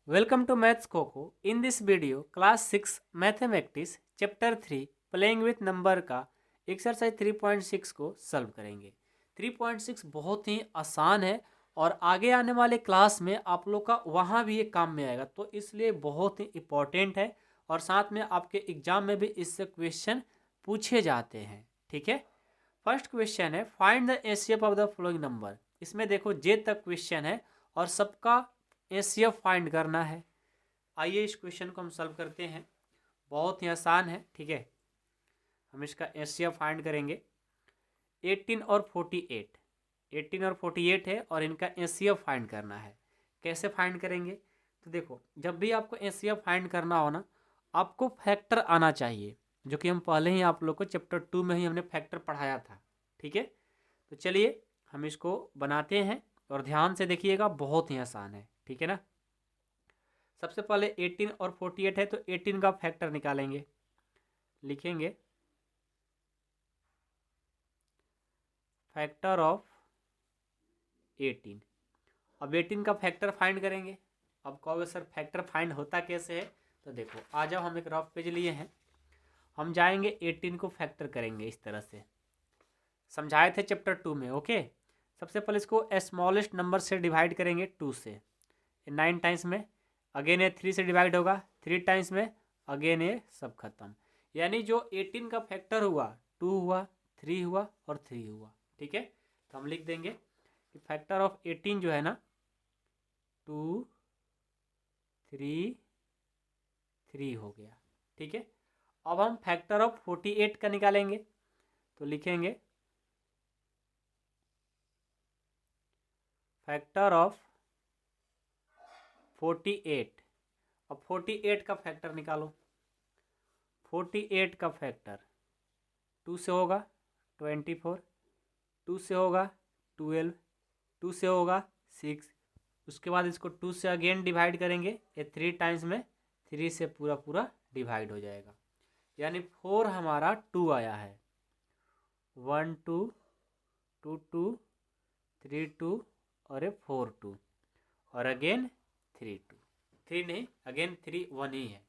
Welcome to Maths Coco. In this video, Class 6 Mathematics Chapter 3 Playing with Number का exercise 3.6 को solve करेंगे। 3.6 बहुत ही आसान है और आगे आने वाले क्लास में आप लोग का वहाँ भी ये काम में आएगा, तो इसलिए बहुत ही इम्पोर्टेंट है और साथ में आपके एग्जाम में भी इससे क्वेश्चन पूछे जाते हैं। ठीक है, फर्स्ट क्वेश्चन है find the HCF of the following number. इसमें देखो जे तक क्वेश्चन है और सबका एचसीएफ फाइंड करना है। आइए इस क्वेश्चन को हम सॉल्व करते हैं, बहुत ही आसान है। ठीक है, हम इसका एचसीएफ फाइंड करेंगे। 18 और 48, 18 और 48 है और इनका एचसीएफ फाइंड करना है। कैसे फाइंड करेंगे? तो देखो, जब भी आपको एचसीएफ फाइंड करना हो ना, आपको फैक्टर आना चाहिए, जो कि हम पहले ही आप लोग को चैप्टर 2 में ही हमने फैक्टर पढ़ाया था। ठीक है, तो चलिए हम इसको बनाते हैं और ध्यान से देखिएगा, बहुत ही आसान है। ठीक है ना, सबसे पहले 18 और 48 है तो 18 का फैक्टर निकालेंगे। लिखेंगे फैक्टर ऑफ 18। अब 18 का फैक्टर फाइंड करेंगे। अब कहोगे सर फैक्टर फाइंड होता कैसे है? तो देखो, आ जाओ, हम एक रफ पेज लिए हैं, हम जाएंगे 18 को फैक्टर करेंगे। इस तरह से समझाए थे चैप्टर 2 में। ओके, सबसे पहले इसको स्मॉलेस्ट नंबर से डिवाइड करेंगे 2 से। 9 टाइम्स में अगेन ये 3 से डिवाइड होगा, 3 टाइम्स में अगेन ये सब खत्म। यानी जो 18 का फैक्टर हुआ, 2 हुआ, 3 हुआ और 3 हुआ। ठीक है, तो हम लिख देंगे कि फैक्टर ऑफ 18 जो है ना 2 3 3 हो गया। ठीक है, अब हम फैक्टर ऑफ 48 का निकालेंगे, तो लिखेंगे फैक्टर ऑफ 48। अब 48 का फैक्टर निकालो। 48 का फैक्टर 2 से होगा 24, 2 से होगा 12, 2 से होगा 6। उसके बाद इसको 2 से अगेन डिवाइड करेंगे, ये 3 टाइम्स में 3 से पूरा पूरा डिवाइड हो जाएगा। यानी 4 हमारा 2 आया है। 1 2 2 2 3 2 और ये 4 2 और अगेन 3 2, 3 नहीं, अगेन 3 1 ही है।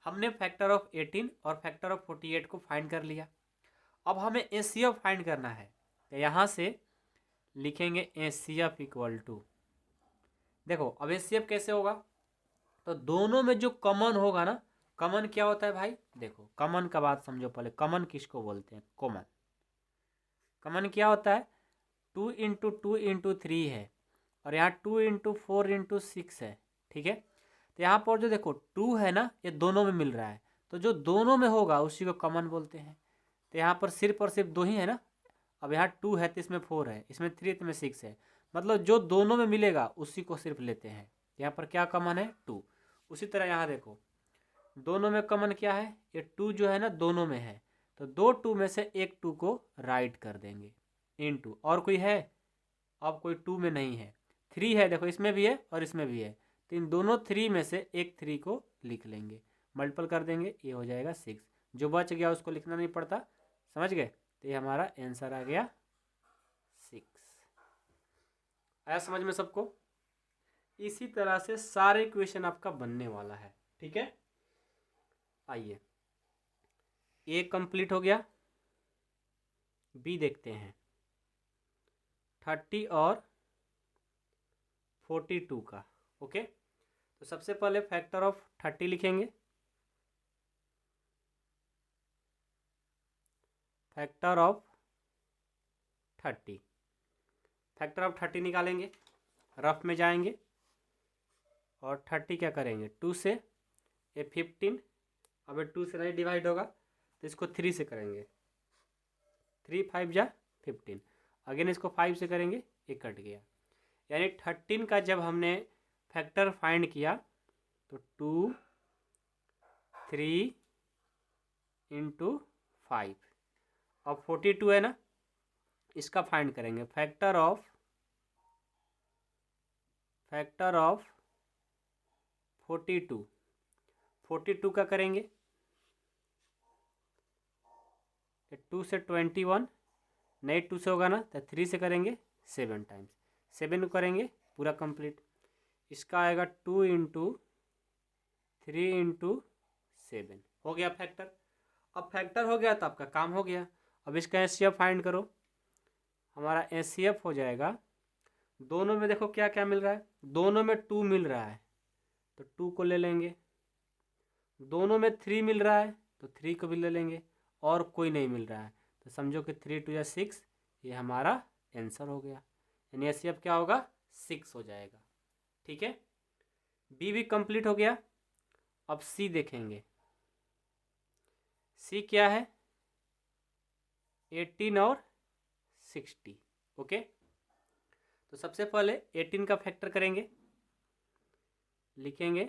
हमने फैक्टर ऑफ 18 और फैक्टर ऑफ 48 को फाइंड कर लिया। अब हमें एचसीएफ फाइंड करना है, तो यहाँ से लिखेंगे एचसीएफ इक्वल टू, देखो अब एचसीएफ कैसे होगा, तो दोनों में जो कॉमन होगा ना, कॉमन क्या होता है भाई? देखो, कॉमन का बात समझो पहले। कॉमन किसको बोलते हैं? कॉमन। कॉमन क्या होता है? 2 इंटू 2 इंटू 3 है और यहाँ 2 इंटू 4 इंटू 6 है। ठीक है, तो यहाँ पर जो देखो 2 है ना, ये दोनों में मिल रहा है, तो जो दोनों में होगा उसी को कॉमन बोलते हैं। तो यहाँ पर सिर्फ और सिर्फ 2 ही है ना। अब यहाँ 2 है तो इसमें 4 है, इसमें 3 है तो इसमें 6 है, मतलब जो दोनों में मिलेगा उसी को सिर्फ लेते हैं। यहाँ पर क्या कॉमन है? 2। उसी तरह यहाँ देखो, दोनों में कॉमन क्या है? ये 2 जो है ना दोनों में है, तो 2 2 में से एक 2 को राइट कर देंगे इनटू, और कोई है? अब कोई 2 में नहीं है। 3 है, देखो इसमें भी है और इसमें भी है, तो इन दोनों 3 में से एक 3 को लिख लेंगे, मल्टीपल कर देंगे, ये हो जाएगा 6। जो बच गया उसको लिखना नहीं पड़ता, समझ गए? तो ये हमारा आंसर आ गया 6। आया समझ में सबको? इसी तरह से सारे क्वेश्चन आपका बनने वाला है। ठीक है, आइए, ए कंप्लीट हो गया, बी देखते हैं 30 और 42 का। ओके, तो सबसे पहले फैक्टर ऑफ 30 लिखेंगे। फैक्टर ऑफ 30, फैक्टर ऑफ 30 निकालेंगे, रफ में जाएंगे और 30 क्या करेंगे? 2 से, ये 15, अब ये 2 से नहीं डिवाइड होगा तो इसको 3 से करेंगे, 3 5 जा 15, अगेन इसको 5 से करेंगे, ये कट गया। यानी 13 का जब हमने फैक्टर फाइंड किया तो 2 3 इंटू 5। अब 42 है ना, इसका फाइंड करेंगे। फैक्टर ऑफ 42, 42 का करेंगे, 2 से 21, नहीं 2 से होगा ना तो 3 से करेंगे 7 टाइम्स, 7 को करेंगे पूरा कंप्लीट। इसका आएगा 2 इंटू 3 इंटू 7 हो गया फैक्टर। अब फैक्टर हो गया तो आपका काम हो गया। अब इसका एचसीएफ फाइंड करो। हमारा एचसीएफ हो जाएगा, दोनों में देखो क्या क्या मिल रहा है, दोनों में 2 मिल रहा है तो 2 को ले लेंगे, दोनों में 3 मिल रहा है तो 3 को भी ले लेंगे, और कोई नहीं मिल रहा है तो समझो कि 3 2 या 6, ये हमारा आंसर हो गया। यानी एचसीएफ क्या होगा, 6 हो जाएगा। ठीक है, बी भी कंप्लीट हो गया। अब सी देखेंगे, सी क्या है, 18 और 60। ओके, तो सबसे पहले 18 का फैक्टर करेंगे, लिखेंगे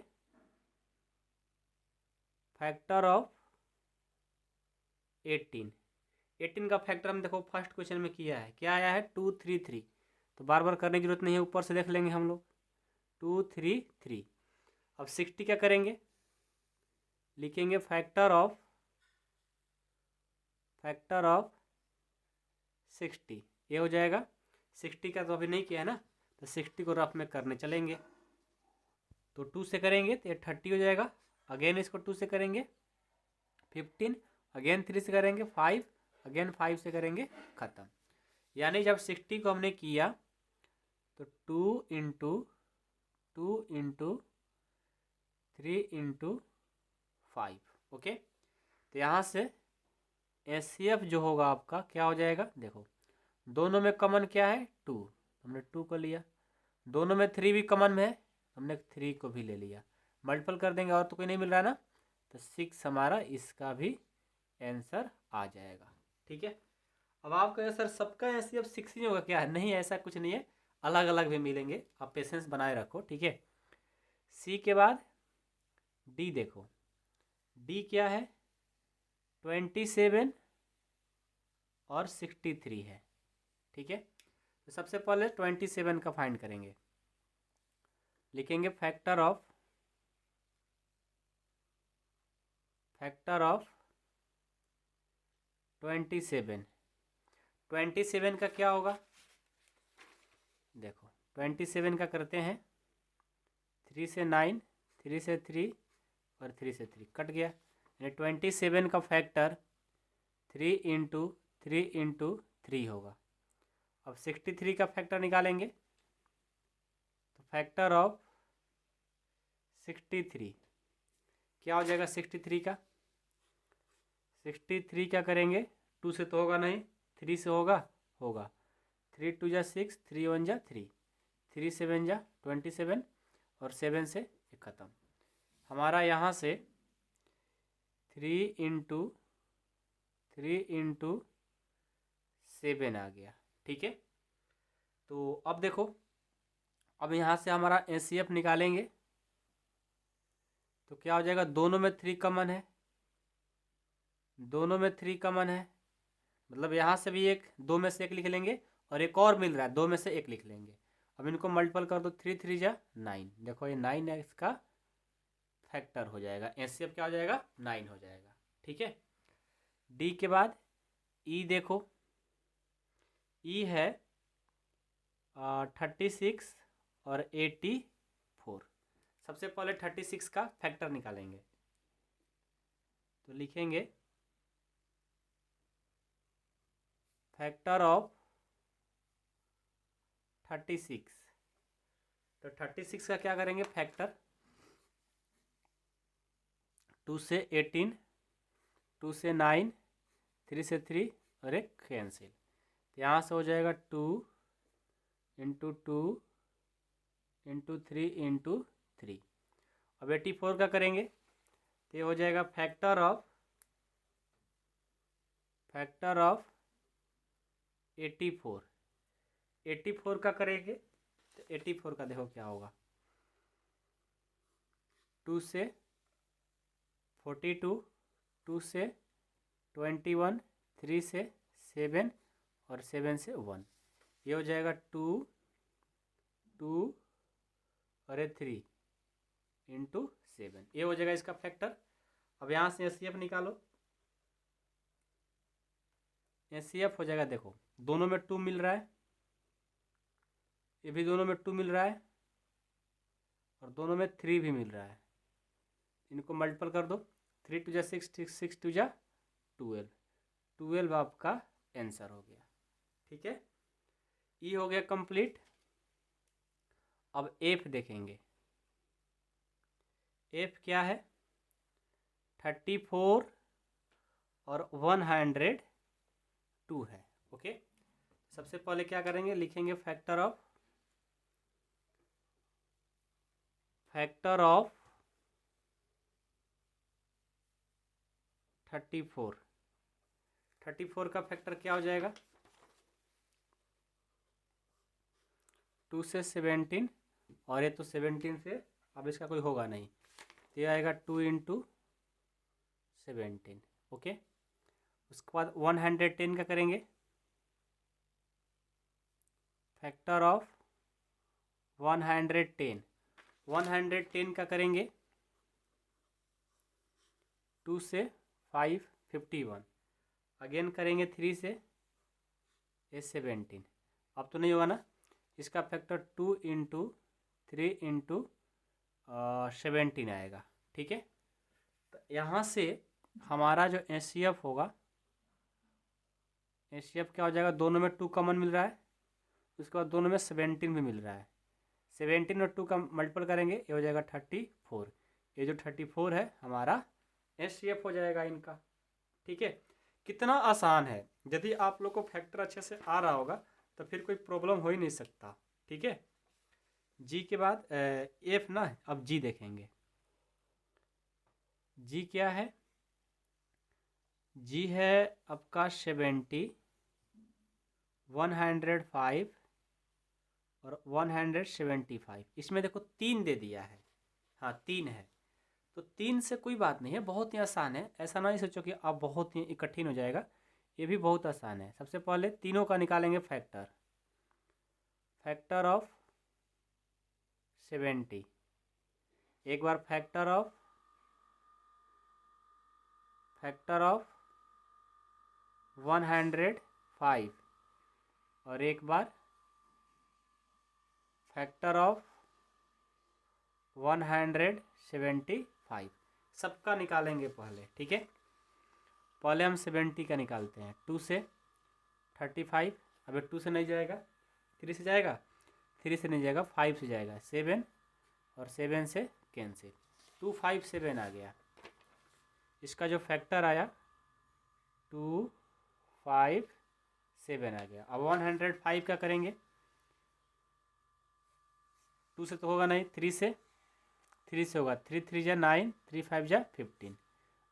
फैक्टर ऑफ 18 का फैक्टर हम देखो फर्स्ट क्वेश्चन में किया है, क्या आया है 233, तो बार बार करने की जरूरत नहीं है, ऊपर से देख लेंगे हम लोग 233। अब 60 क्या करेंगे, लिखेंगे फैक्टर ऑफ 60, ये हो जाएगा। 60 का तो अभी नहीं किया है ना, तो 60 को रफ में करने चलेंगे, तो 2 से करेंगे तो ये 30 हो जाएगा। अगेन इसको 2 से करेंगे 15, अगेन 3 से करेंगे 5, अगेन 5 से करेंगे ख़त्म। यानी जब 60 को हमने किया तो 2 इंटू 3 इंटू 5। ओके, तो यहाँ से एचसीएफ जो होगा आपका क्या हो जाएगा, देखो दोनों में कॉमन क्या है 2, हमने 2 को लिया, दोनों में 3 भी कॉमन में है, हमने 3 को भी ले लिया, मल्टीपल कर देंगे और तो कोई नहीं मिल रहा है ना, तो 6 हमारा इसका भी आंसर आ जाएगा। ठीक है, अब आप कहें सर सबका एचसीएफ 6 ही होगा क्या है, नहीं ऐसा कुछ नहीं है, अलग अलग भी मिलेंगे, आप पेशेंस बनाए रखो। ठीक है, सी के बाद डी देखो, डी क्या है 27 और 63 है। ठीक है, तो सबसे पहले 27 का फाइंड करेंगे, लिखेंगे फैक्टर ऑफ 27। 27 का क्या होगा, देखो 27 का करते हैं 3 से 9, 3 से 3 और 3 से 3 कट गया, यानी 27 का फैक्टर 3 इंटू 3 होगा। अब 63 का फैक्टर निकालेंगे, तो फैक्टर ऑफ 63 क्या हो जाएगा, 63 का करेंगे 2 से तो होगा नहीं, 3 से होगा 3 2 जा 6, 3 1 जा 3, 3 7 जा 27 और 7 से ख़त्म। हमारा यहाँ से 3 इंटू 7 आ गया। ठीक है, तो अब देखो, अब यहाँ से हमारा एचसीएफ निकालेंगे तो क्या हो जाएगा, दोनों में 3 कॉमन है, मतलब यहाँ से भी एक, 2 में से एक लिख लेंगे और एक और मिल रहा है 2 में से एक लिख लेंगे। अब इनको मल्टीपल कर दो, 3 3 जा 9, देखो ये 9 एक्स का फैक्टर हो जाएगा, एचसीएफ क्या हो जाएगा 9 हो जाएगा। ठीक है, डी के बाद ई देखो, ई है 36 और 84। सबसे पहले 36 का फैक्टर निकालेंगे, तो लिखेंगे फैक्टर ऑफ 36, तो 36 का क्या करेंगे फैक्टर, 2 से 18, 2 से 9, 3 से 3 और एक कैंसिल, तो यहाँ से हो जाएगा 2 इंटू 3 इंटू 3। अब 84 का करेंगे तो ये हो जाएगा फैक्टर ऑफ 84। 84 का करेंगे तो 84 का देखो क्या होगा, 2 से 42, 2 से 21, 3 से 7 और 7 से 1, ये हो जाएगा 2 और 3 इंटू 7, ये हो जाएगा इसका फैक्टर। अब यहाँ से एचसीएफ निकालो, एचसीएफ हो जाएगा, देखो दोनों में 2 मिल रहा है, ये भी दोनों में 2 मिल रहा है और दोनों में 3 भी मिल रहा है, इनको मल्टीपल कर दो, 3 टू जा 6, 6 टू जा 12, 12 आपका आंसर हो गया। ठीक है, ई हो गया कंप्लीट। अब एफ देखेंगे, एफ क्या है, 34 और 102 है। ओके, सबसे पहले क्या करेंगे, लिखेंगे फैक्टर ऑफ 34, 34 का फैक्टर क्या हो जाएगा, 2 से 17, और ये तो 17 से अब इसका कोई होगा नहीं, तो ये आएगा 2 इंटू 17। ओके, उसके बाद 110 का करेंगे, फैक्टर ऑफ 110, 110 का करेंगे 2 से 5, 51, अगेन करेंगे 3 से 17, अब तो नहीं होगा ना, इसका फैक्टर 2 इंटू 3 इंटू 17 आएगा। ठीक है, तो यहाँ से हमारा जो एचसीएफ होगा, एचसीएफ क्या हो जाएगा, दोनों में 2 कॉमन मिल रहा है, उसके बाद दोनों में 17 भी मिल रहा है, 17 और 2 का मल्टीपल करेंगे, ये हो जाएगा 34, ये जो 34 है हमारा एचसीएफ हो जाएगा इनका। ठीक है, कितना आसान है, यदि आप लोग को फैक्टर अच्छे से आ रहा होगा तो फिर कोई प्रॉब्लम हो ही नहीं सकता। ठीक है, जी के बाद एफ ना, अब जी देखेंगे, जी क्या है, जी है आपका 70, 105 और 175, इसमें देखो 3 दे दिया है, हाँ 3 है, तो 3 से कोई बात नहीं है, बहुत ही आसान है, ऐसा नहीं सोचो कि अब बहुत ही कठिन हो जाएगा, ये भी बहुत आसान है। सबसे पहले तीनों का निकालेंगे फैक्टर, फैक्टर ऑफ 70, एक बार फैक्टर ऑफ 105, और एक बार फैक्टर ऑफ 175, सबका निकालेंगे पहले। ठीक है, पहले हम 70 का निकालते हैं, 2 से 35, अब 2 से नहीं जाएगा, 3 से जाएगा, 3 से नहीं जाएगा, 5 से जाएगा, 7 और 7 से कैंसिल, 257 आ गया, इसका जो फैक्टर आया 257 आ गया। अब 105 का करेंगे, 2 से तो होगा नहीं, 3 से होगा, 3 3 जा 9, 3 5 जा 15,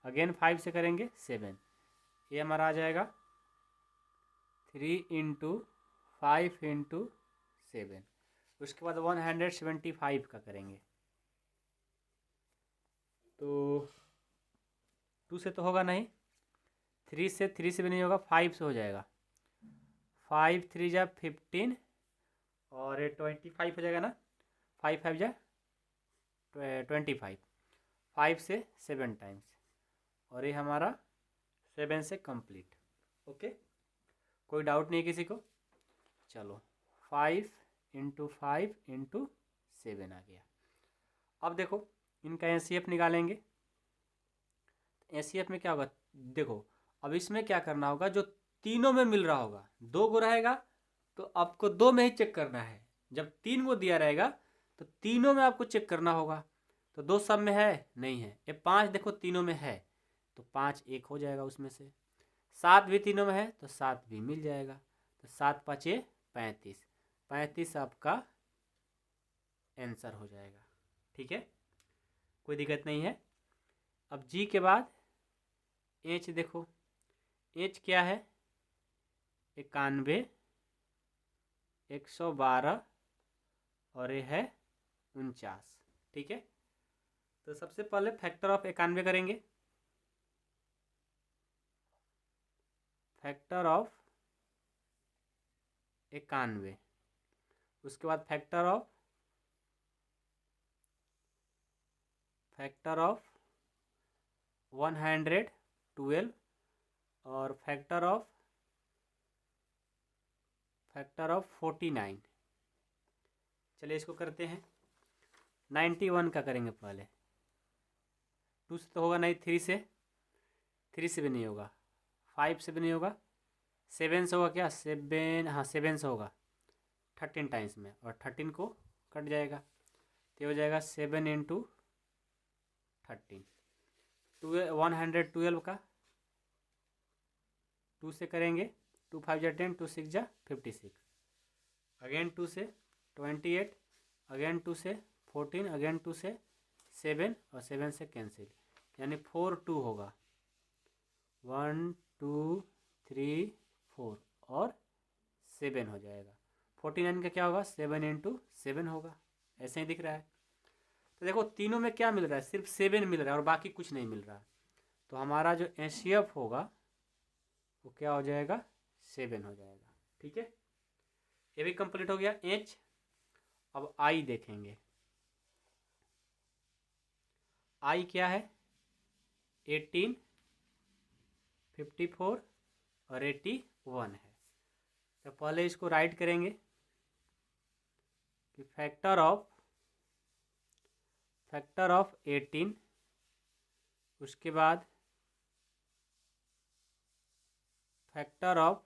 अगेन 5 से करेंगे 7, ये हमारा आ जाएगा 3 इंटू 5 इंटू 7। उसके बाद 175 का करेंगे, तो 2 से तो होगा नहीं, 3 से भी नहीं होगा, 5 से हो जाएगा, 5 3 जा 15 और 25 हो जाएगा ना, 5 5 जा 25, 5 से 7 टाइम्स, और ये हमारा 7 से कंप्लीट। ओके, कोई डाउट नहीं किसी को, चलो 5 इंटू 5 इंटू 7 आ गया। अब देखो इनका एचसीएफ निकालेंगे, एचसीएफ में क्या होगा, देखो अब इसमें क्या करना होगा, जो तीनों में मिल रहा होगा, 2 गो रहेगा तो आपको 2 में ही चेक करना है, जब 3 गो दिया रहेगा तो तीनों में आपको चेक करना होगा, तो 2 सब में है नहीं है, ये 5 देखो तीनों में है तो 5 एक हो जाएगा उसमें से, 7 भी तीनों में है तो 7 भी मिल जाएगा, तो 7 5 35, 35 आपका आंसर हो जाएगा। ठीक है, कोई दिक्कत नहीं है। अब जी के बाद एच देखो, एच क्या है, 91, 112 और ये है 49। ठीक है, तो सबसे पहले फैक्टर ऑफ 91 करेंगे, फैक्टर ऑफ 91, उसके बाद फैक्टर ऑफ 112 और फैक्टर ऑफ 49। चलिए इसको करते हैं, 91 का करेंगे पहले, 2 से तो होगा नहीं, 3 से भी नहीं होगा, 5 से भी नहीं होगा, 7 से होगा क्या, 7, हाँ 7 से होगा 13 टाइम्स में, और 13 को कट जाएगा तो हो जाएगा 7 इंटू 13, 112 का 2 से करेंगे, 2 5 जा 10, 2 6 जा 56, अगेन 2 से 28, अगेन 2 से 14, अगेन 2 से 7 और 7 से कैंसिल, यानी 4 2 होगा, 1 2 3 4 और 7 हो जाएगा। 49 का क्या होगा, 7 इंटू 7 होगा, ऐसे ही दिख रहा है। तो देखो तीनों में क्या मिल रहा है, सिर्फ 7 मिल रहा है और बाकी कुछ नहीं मिल रहा। तो हमारा जो एचसीएफ होगा वो क्या हो जाएगा, 7 हो जाएगा। ठीक है, ये भी कंप्लीट हो गया एच। अब आई देखेंगे, आई क्या है, 18, 54 और 81 है। तो पहले इसको राइट करेंगे कि फैक्टर ऑफ 18, उसके बाद फैक्टर ऑफ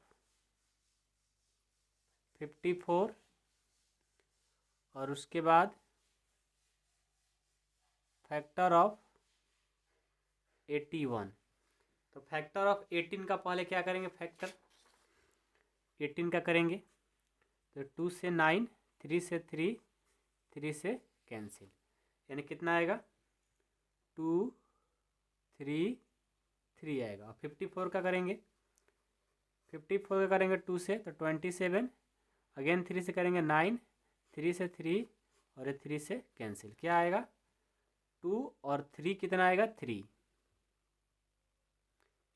54 और उसके बाद फैक्टर ऑफ 81। तो फैक्टर ऑफ 18 का पहले क्या करेंगे, फैक्टर 18 का करेंगे तो 2 से 9, 3 से 3, 3 से कैंसिल, यानी कितना आएगा, 2 3 3 आएगा। और 54 का करेंगे, 54 का करेंगे 2 से तो 27, अगेन 3 से करेंगे 9, 3 से 3 और 3 से कैंसिल, क्या आएगा 2 और 3 कितना आएगा 3।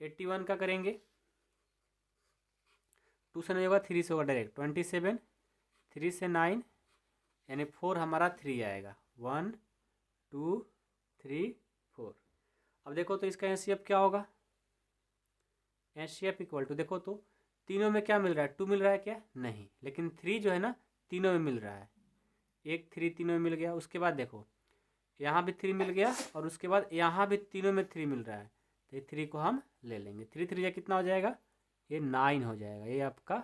81 का करेंगे, 2 से नहीं होगा 3 से होगा डायरेक्ट, 27, 3 से 9 यानी 4 हमारा 3 आएगा, 1 2 3 4। अब देखो तो इसका एचसीएफ क्या होगा, एचसीएफ इक्वल टू, देखो तो तीनों में क्या मिल रहा है, 2 मिल रहा है क्या, नहीं, लेकिन 3 जो है ना तीनों में मिल रहा है, एक 3 तीनों में मिल गया। उसके बाद देखो यहाँ भी 3 मिल गया और उसके बाद यहाँ भी तीनों में 3 मिल रहा है, तो ये 3 को हम ले लेंगे, 3 3 या कितना हो जाएगा, ये 9 हो जाएगा। ये आपका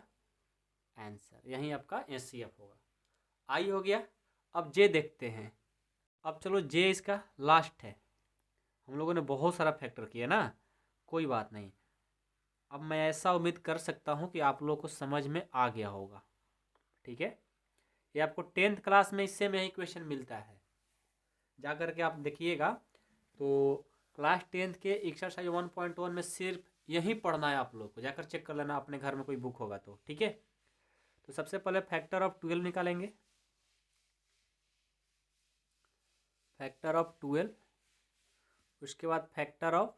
आंसर, यही आपका एचसीएफ होगा। आई हो गया। अब जे देखते हैं। अब चलो जे इसका लास्ट है, हम लोगों ने बहुत सारा फैक्टर किया ना, कोई बात नहीं। अब मैं ऐसा उम्मीद कर सकता हूँ कि आप लोगों को समझ में आ गया होगा। ठीक है, ये आपको 10th क्लास में इससे में ही क्वेश्चन मिलता है, जा कर के आप देखिएगा। तो क्लास 10th के एक्सरसाइज 1.1 में सिर्फ यही पढ़ना है आप लोग को, जाकर चेक कर लेना अपने घर में कोई बुक होगा तो। ठीक है, तो सबसे पहले फैक्टर ऑफ 12 निकालेंगे, फैक्टर ऑफ 12, उसके बाद फैक्टर ऑफ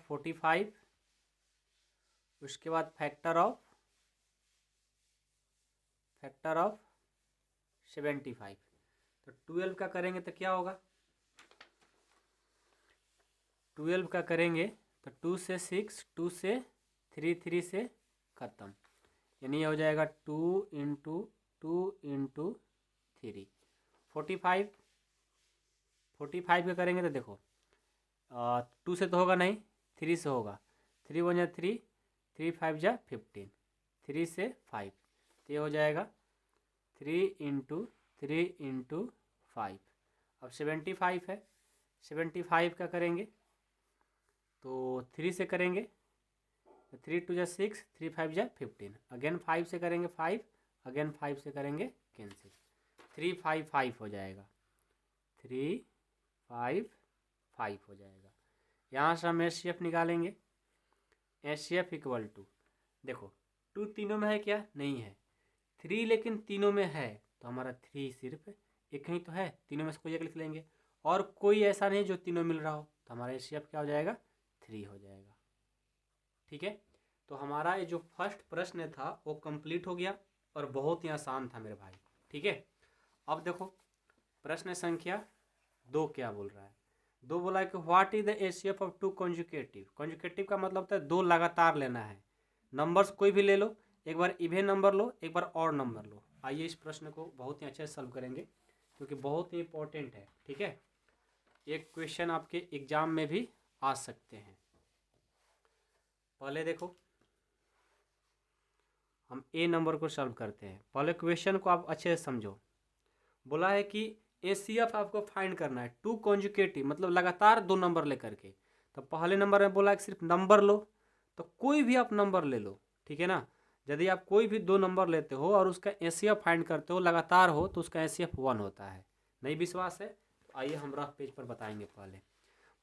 45, उसके बाद फैक्टर ऑफ 75। तो 12 का करेंगे तो क्या होगा, 12 का करेंगे तो 2 से 6, 2 से 3, 3 से ख़त्म, यानी ये हो जाएगा 2 इंटू 2 इंटू 3। 45 का करेंगे तो देखो 2 से तो होगा नहीं, 3 से होगा, 3 1 जा 3, 3 5 जा 15, 3 से 5, तो ये हो जाएगा 3 इंटू 3 इंटू 5। अब 75 है, 75 का करेंगे तो 3 से करेंगे तो 3 2 जा 6, 3 5 जा 15, अगेन 5 से करेंगे 5, अगेन 5 से करेंगे कैंसिल, 3 5 5 हो जाएगा, 3 5 5 हो जाएगा। यहाँ से हम एचसीएफ निकालेंगे, एचसीएफ इक्वल टू, देखो 2 तीनों में है क्या, नहीं है, 3 लेकिन तीनों में है, तो हमारा 3 सिर्फ एक ही तो है, तीनों में से कोई एक लिख लेंगे, और कोई ऐसा नहीं जो तीनों मिल रहा हो, तो हमारा एचसीएफ क्या हो जाएगा, 3 हो जाएगा। ठीक है, तो हमारा ये जो फर्स्ट प्रश्न था वो कंप्लीट हो गया और बहुत ही आसान था मेरे भाई। ठीक है, अब देखो प्रश्न संख्या 2 क्या बोल रहा है। 2 बोला है कि what is the HCF of 2 conjugative. Conjugative का मतलब होता है 2 लगातार लेना है, नंबर्स कोई भी ले लो, एक बार इवन नंबर लो, एक बार और नंबर लो। आइए इस प्रश्न को बहुत ही अच्छे से सॉल्व करेंगे। क्योंकि बहुत ही इंपॉर्टेंट है। ठीक है, एक क्वेश्चन आपके एग्जाम में भी आ सकते हैं। पहले देखो हम ए नंबर को सॉल्व करते हैं। पहले क्वेश्चन को आप अच्छे से समझो। बोला है कि एसीएफ आपको फाइंड करना है टू कॉन्जुकेटिव, मतलब लगातार दो नंबर लेकर के। तो पहले नंबर में बोला है कि सिर्फ नंबर लो, तो कोई भी आप नंबर ले लो, ठीक है ना। यदि आप कोई भी दो नंबर लेते हो और उसका एसीएफ फाइंड करते हो लगातार हो तो उसका एसीएफ 1 होता है। नहीं विश्वास है तो आइए हम रफ पेज पर बताएंगे। पहले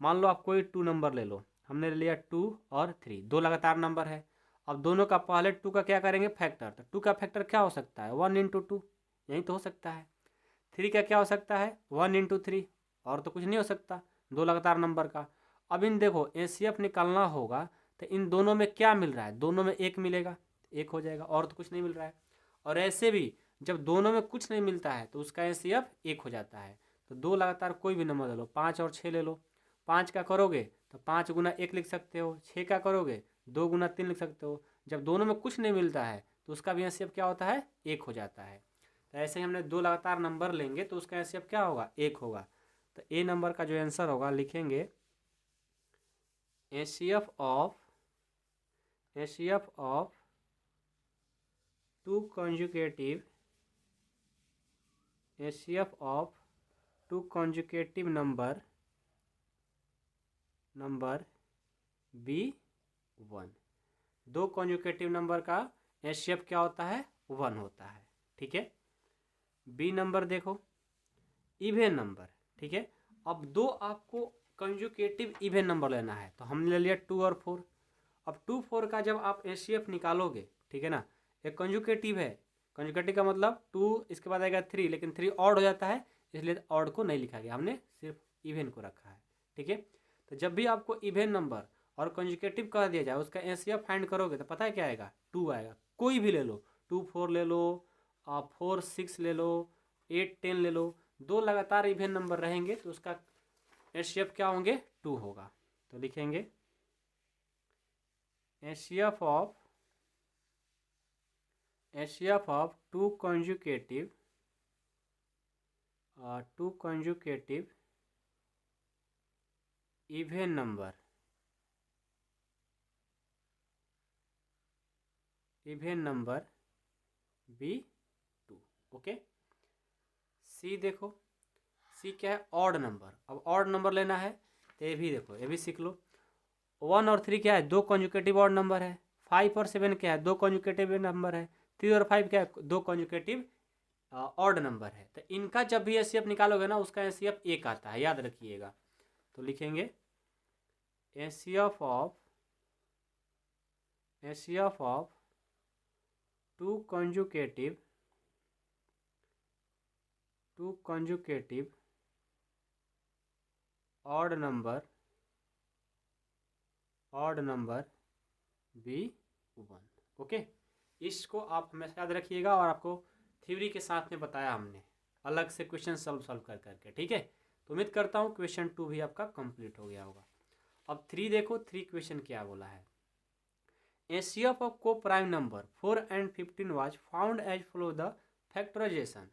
मान लो आप कोई 2 नंबर ले लो, हमने ले लिया 2 और 3, दो लगातार नंबर है। अब दोनों का पहले 2 का क्या करेंगे फैक्टर, तो 2 का फैक्टर क्या हो सकता है 1 × 2, यही तो हो सकता है। 3 का क्या हो सकता है 1 × 3, और तो कुछ नहीं हो सकता दो लगातार नंबर का। अब इन देखो एसीएफ निकालना होगा तो इन दोनों में क्या मिल रहा है, दोनों में 1 मिलेगा, 1 हो जाएगा, और तो कुछ नहीं मिल रहा है। और ऐसे भी जब दोनों में कुछ नहीं मिलता है तो उसका एसीएफ 1 हो जाता है। तो दो लगातार कोई भी नंबर ले लो, 5 और 6 ले लो। 5 का करोगे तो 5 × 1 लिख सकते हो, 6 का करोगे 2 × 3 लिख सकते हो। जब दोनों में कुछ नहीं मिलता है तो उसका भी एसीएफ क्या होता है 1 हो जाता है। तो ऐसे ही हमने दो लगातार नंबर लेंगे तो उसका एसीएफ क्या होगा 1 होगा। तो ए नंबर का जो आंसर होगा लिखेंगे ACF of two consecutive number B1। दो कॉन्जुकेटिव नंबर का एसीएफ क्या होता है 1 होता है। ठीक है, बी नंबर देखो इवेन नंबर। ठीक है, अब दो आपको कंजुकेटिव इवेन नंबर लेना है तो हमने ले लिया 2 और 4। अब 2 4 का जब आप एसीएफ निकालोगे, ठीक है ना, एक कंजुकेटिव है, कंजुकेटिव का मतलब 2 इसके बाद आएगा 3, लेकिन 3 ऑड हो जाता है इसलिए ऑड को नहीं लिखा गया, हमने सिर्फ इवेन को रखा है। ठीक है, तो जब भी आपको इवेन नंबर और कंजुकेटिव कह दिया जाए उसका एसीएफ फाइंड करोगे तो पता है क्या आएगा 2 आएगा। कोई भी ले लो, 2 4 ले लो, 4 6 ले लो, 8 10 ले लो, दो लगातार इवेन नंबर रहेंगे तो उसका एसीएफ क्या होंगे 2 होगा। तो लिखेंगे ACF of two consecutive even number B2। Okay, see देखो, सी क्या है ऑड नंबर। अब ऑड नंबर लेना है तो ये भी देखो, ये भी सीख लो। 1 और 3 क्या है दो कॉन्जुकेटिव ऑड नंबर है। 5 और 7 क्या है दो कॉन्जुकेटिव नंबर है। 3 और 5 क्या है दो कॉन्जुकेटिव ऑड नंबर है। तो इनका जब भी एसीएफ निकालोगे ना उसका एसीएफ 1 आता है, याद रखिएगा। तो लिखेंगे ACF of two consecutive odd number B1। Okay, इसको आप हमेशा याद रखिएगा और आपको थ्योरी के साथ में बताया हमने अलग से क्वेश्चन सॉल्व कर करके। ठीक है, तो उम्मीद करता हूँ क्वेश्चन 2 भी आपका कंप्लीट हो गया होगा। अब 3 देखो, 3 क्वेश्चन क्या बोला है। ACF of coprime number 4 and 15 was found as follow the factorisation.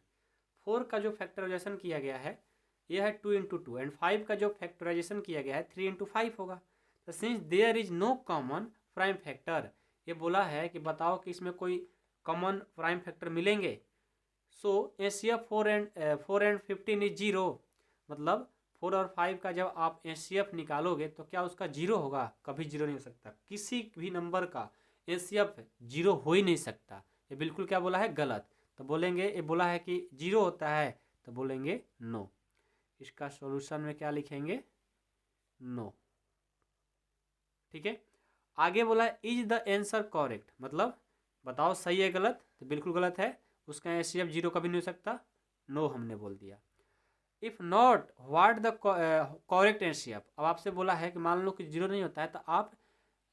4 का जो फैक्टराइजेशन किया गया है यह है 2 × 2 एंड 5 का जो फैक्टराइजेशन किया गया है 3 × 5 होगा। तो since there is no common prime factor, ये बोला है कि बताओ कि इसमें कोई कॉमन प्राइम फैक्टर मिलेंगे। सो एसीएफ 4 and 15 इज 0, मतलब 4 और 5 का जब आप एसीएफ निकालोगे तो क्या उसका 0 होगा, कभी 0 नहीं हो सकता। किसी भी नंबर का एसीएफ 0 हो ही नहीं सकता, ये बिल्कुल क्या बोला है गलत। तो बोलेंगे ये बोला है कि 0 होता है तो बोलेंगे नो। इसका सॉल्यूशन में क्या लिखेंगे नो। ठीक है, आगे बोला है इज द आंसर करेक्ट, मतलब बताओ सही है गलत, तो बिल्कुल गलत है, उसका एसीएफ 0 कभी नहीं हो सकता, नो हमने बोल दिया। If not what the correct ACF, अब आपसे बोला है कि मान लो कि 0 नहीं होता है तो आप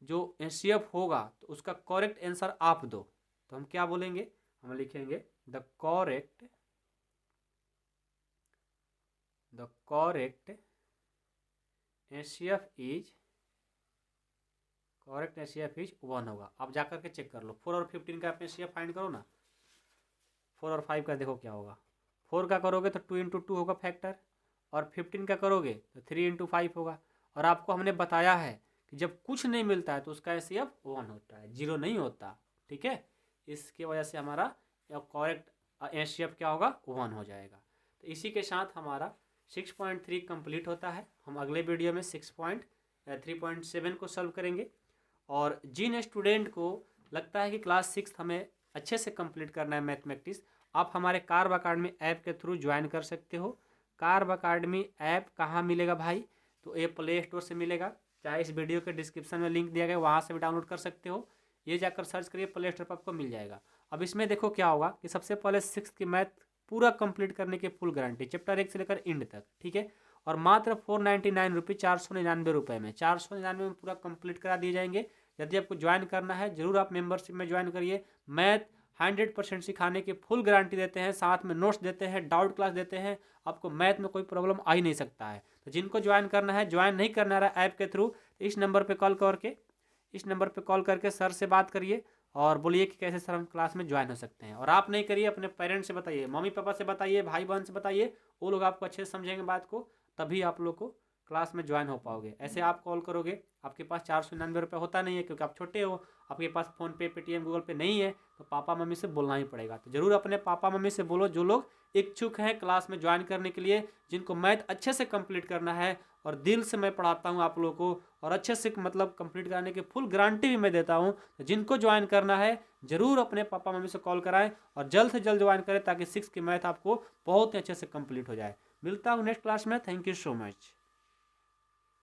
जो एसीएफ होगा तो उसका करेक्ट आंसर आप दो। तो हम क्या बोलेंगे, हम लिखेंगे द करेक्ट एसीएफ इज 1 होगा। आप जाकर के चेक कर लो, 4 और 15 का आप एसीएफ फाइंड करो ना, 4 और 5 का देखो क्या होगा। 4 का करोगे तो 2 × 2 होगा फैक्टर, और 15 का करोगे तो 3 × 5 होगा। और आपको हमने बताया है कि जब कुछ नहीं मिलता है तो उसका HCF 1 होता है, 0 नहीं होता। ठीक है, इसके वजह से हमारा करेक्ट HCF क्या होगा, 1 हो जाएगा। तो इसी के साथ हमारा 6.3 कंप्लीट होता है। हम अगले वीडियो में 3.7 को सॉल्व करेंगे। और जिन स्टूडेंट को लगता है कि क्लास 6 हमें अच्छे से कंप्लीट करना है मैथमेटिक्स, आप हमारे कार्ब अकाडमी ऐप के थ्रू ज्वाइन कर सकते हो। कार्ब अकाडमी ऐप कहाँ मिलेगा भाई, तो ये प्ले स्टोर से मिलेगा, चाहे इस वीडियो के डिस्क्रिप्शन में लिंक दिया गया वहाँ से भी डाउनलोड कर सकते हो। ये जाकर सर्च करिए, प्ले स्टोर पर आपको मिल जाएगा। अब इसमें देखो क्या होगा कि सबसे पहले 6 की मैथ पूरा कंप्लीट करने की फुल गारंटी, चैप्टर 1 से लेकर एंड तक। ठीक है, और मात्र 499 रुपये, 499 रुपये में 499 में पूरा कंप्लीट करा दिए जाएंगे। यदि आपको ज्वाइन करना है जरूर आप मेंबरशिप में ज्वाइन करिए। मैथ 100% सिखाने की फुल गारंटी देते हैं, साथ में नोट्स देते हैं, डाउट क्लास देते हैं, आपको मैथ में कोई प्रॉब्लम आ ही नहीं सकता है। तो जिनको ज्वाइन करना है, ज्वाइन नहीं करना रहा ऐप के थ्रू, तो इस नंबर पर कॉल करके सर से बात करिए और बोलिए कि कैसे सर हम क्लास में ज्वाइन हो सकते हैं। और आप नहीं करिए, अपने पेरेंट्स से बताइए, मम्मी पापा से बताइए, भाई बहन से बताइए, वो लोग आपको अच्छे से समझेंगे बात को, तभी आप लोग को क्लास में ज्वाइन हो पाओगे। ऐसे आप कॉल करोगे, आपके पास 499 रुपये होता नहीं है क्योंकि आप छोटे हो, आपके पास फ़ोनपे, पेटीएम, गूगल पे नहीं है, तो पापा मम्मी से बोलना ही पड़ेगा। तो ज़रूर अपने पापा मम्मी से बोलो जो लोग इच्छुक हैं क्लास में ज्वाइन करने के लिए, जिनको मैथ अच्छे से कंप्लीट करना है। और दिल से मैं पढ़ाता हूँ आप लोगों को, और अच्छे से मतलब कंप्लीट कराने की फुल गारंटी भी मैं देता हूँ। तो जिनको ज्वाइन करना है ज़रूर अपने पापा मम्मी से कॉल कराएं और जल्द से जल्द ज्वाइन करें, ताकि 6 की मैथ आपको बहुत ही अच्छे से कंप्लीट हो जाए। मिलता हूँ नेक्स्ट क्लास में। Thank you so much.